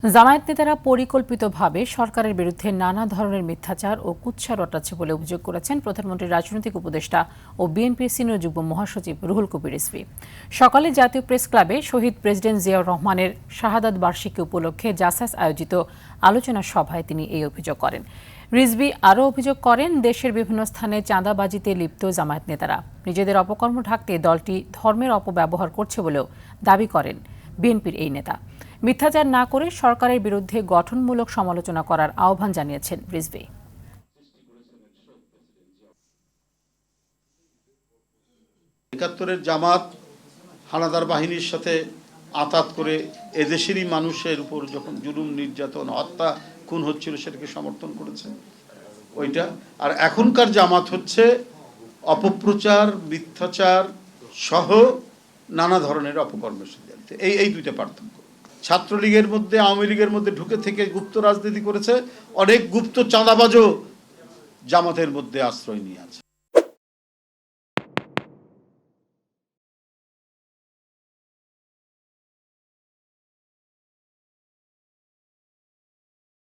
জামায়াত নেতারা পরিকল্পিতভাবে সরকারের বিরুদ্ধে নানা ধরনের মিথ্যাচার ও কুৎসা রটাচ্ছে বলে অভিযোগ করেছেন প্রধানমন্ত্রীর রাজনৈতিক উপদেষ্টা ও বিএনপির সিনিয়র যুগ্ম মহাসচিব রুহুল কবির রিজভী। সকালে জাতীয় প্রেস ক্লাবে শহীদ প্রেসিডেন্ট জিয়াউর রহমানের শাহাদাত বার্ষিকী উপলক্ষে জাসাস আয়োজিত আলোচনা সভায় তিনি এই অভিযোগ করেন। রিজভী আরও অভিযোগ করেন, দেশের বিভিন্ন স্থানে চাঁদাবাজিতে লিপ্ত জামায়াত নেতারা নিজেদের অপকর্ম ঢাকতে দলটি ধর্মের অপব্যবহার করছে বলেও দাবি করেন বিএনপির এই নেতা। মিথ্যাচার না করে সরকারের বিরুদ্ধে গঠনমূলক সমালোচনা করার আহ্বান জানিয়েছেন রিজভী। ৭১-এর জামাত হানাদার বাহিনীর সাথে আঁতাত করে এদেশেরই মানুষের উপর যখন জুলুম নির্যাতন হত্যা খুন হচ্ছিল সেটাকে সমর্থন করেছে ওইটা। আর এখনকার জামাত হচ্ছে অপপ্রচার, মিথ্যাচার সহ নানা ধরনের অপকর্মের সাথে এই দুইটা পার্থক্য। ছাত্রলীগের মধ্যে, আওয়ামী লীগের মধ্যে ঢুকে থেকে গুপ্ত রাজনীতি করেছে, অনেক গুপ্ত চাঁদাবাজও জামাতের মধ্যে আশ্রয় নিয়ে আছে।